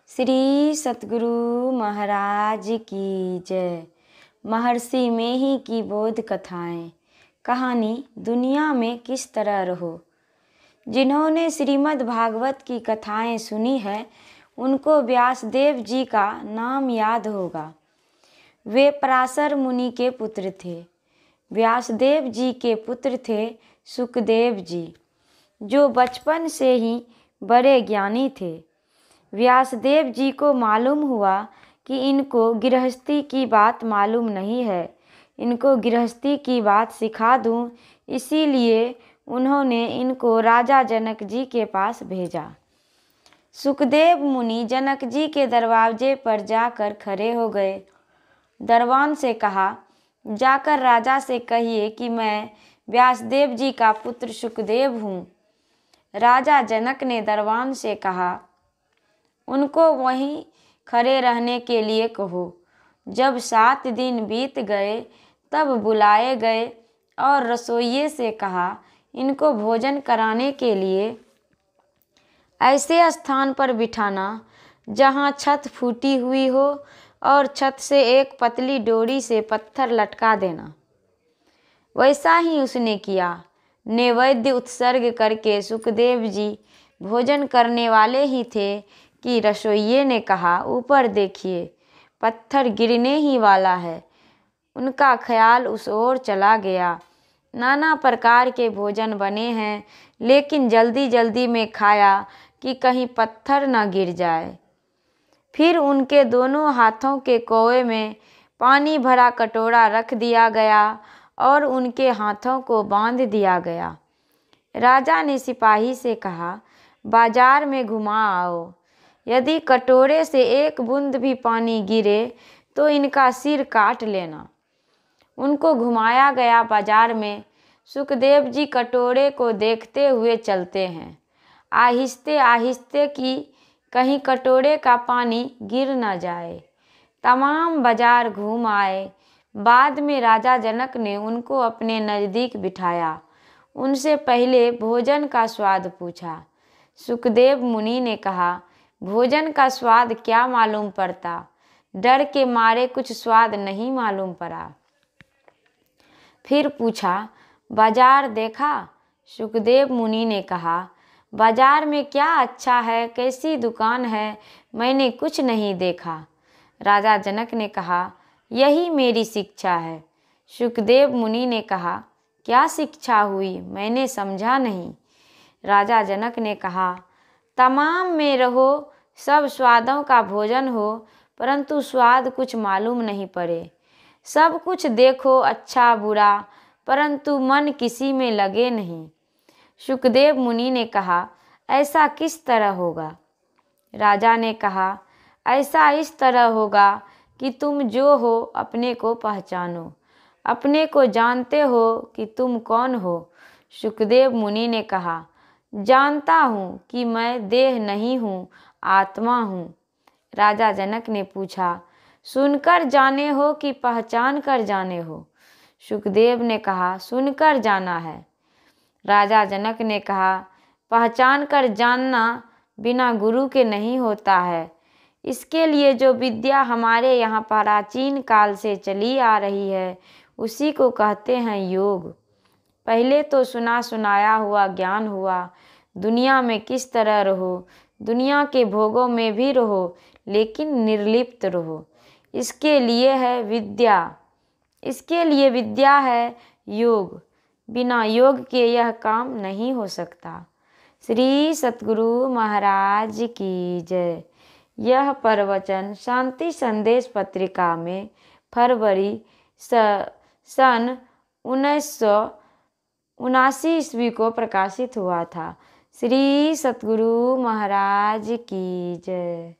श्री सतगुरु महाराज की जय। महर्षि में ही की बोध कथाएं। कहानी दुनिया में किस तरह रहो। जिन्होंने श्रीमद् भागवत की कथाएं सुनी है उनको व्यासदेव जी का नाम याद होगा। वे पराशर मुनि के पुत्र थे। व्यासदेव जी के पुत्र थे सुखदेव जी, जो बचपन से ही बड़े ज्ञानी थे। व्यासदेव जी को मालूम हुआ कि इनको गृहस्थी की बात मालूम नहीं है, इनको गृहस्थी की बात सिखा दूं, इसीलिए उन्होंने इनको राजा जनक जी के पास भेजा। सुखदेव मुनि जनक जी के दरवाजे पर जाकर खड़े हो गए। दरबान से कहा, जाकर राजा से कहिए कि मैं व्यासदेव जी का पुत्र सुखदेव हूँ। राजा जनक ने दरबान से कहा, उनको वहीं खड़े रहने के लिए कहो। जब 7 दिन बीत गए तब बुलाए गए और रसोइये से कहा, इनको भोजन कराने के लिए ऐसे स्थान पर बिठाना जहाँ छत फूटी हुई हो और छत से एक पतली डोरी से पत्थर लटका देना। वैसा ही उसने किया। नैवेद्य उत्सर्ग करके सुखदेव जी भोजन करने वाले ही थे कि रसोइये ने कहा, ऊपर देखिए, पत्थर गिरने ही वाला है। उनका ख्याल उस ओर चला गया। नाना प्रकार के भोजन बने हैं, लेकिन जल्दी जल्दी में खाया कि कहीं पत्थर न गिर जाए। फिर उनके दोनों हाथों के कौए में पानी भरा कटोरा रख दिया गया और उनके हाथों को बांध दिया गया। राजा ने सिपाही से कहा, बाजार में घुमा आओ। यदि कटोरे से एक बूंद भी पानी गिरे तो इनका सिर काट लेना। उनको घुमाया गया। बाजार में सुखदेव जी कटोरे को देखते हुए चलते हैं, आहिस्ते आहिस्ते कि कहीं कटोरे का पानी गिर न जाए। तमाम बाजार घूम आए। बाद में राजा जनक ने उनको अपने नज़दीक बिठाया। उनसे पहले भोजन का स्वाद पूछा। सुखदेव मुनि ने कहा, भोजन का स्वाद क्या मालूम पड़ता, डर के मारे कुछ स्वाद नहीं मालूम पड़ा। फिर पूछा, बाजार देखा? सुखदेव मुनि ने कहा, बाजार में क्या अच्छा है, कैसी दुकान है, मैंने कुछ नहीं देखा। राजा जनक ने कहा, यही मेरी शिक्षा है। सुखदेव मुनि ने कहा, क्या शिक्षा हुई, मैंने समझा नहीं। राजा जनक ने कहा, तमाम में रहो, सब स्वादों का भोजन हो, परंतु स्वाद कुछ मालूम नहीं पड़े। सब कुछ देखो अच्छा बुरा, परंतु मन किसी में लगे नहीं। सुखदेव मुनि ने कहा, ऐसा किस तरह होगा? राजा ने कहा, ऐसा इस तरह होगा कि तुम जो हो अपने को पहचानो, अपने को जानते हो कि तुम कौन हो। सुखदेव मुनि ने कहा, जानता हूँ कि मैं देह नहीं हूँ, आत्मा हूँ। राजा जनक ने पूछा, सुनकर जाने हो कि पहचान कर जाने हो? सुखदेव ने कहा, सुनकर जाना है। राजा जनक ने कहा, पहचान कर जानना बिना गुरु के नहीं होता है। इसके लिए जो विद्या हमारे यहाँ प्राचीन काल से चली आ रही है उसी को कहते हैं योग। पहले तो सुना सुनाया हुआ ज्ञान हुआ। दुनिया में किस तरह रहो, दुनिया के भोगों में भी रहो, लेकिन निर्लिप्त रहो। इसके लिए है विद्या, इसके लिए विद्या है योग। बिना योग के यह काम नहीं हो सकता। श्री सतगुरु महाराज की जय। यह प्रवचन शांति संदेश पत्रिका में फरवरी सन 1979 ईस्वी को प्रकाशित हुआ था। श्री सतगुरु महाराज की जय।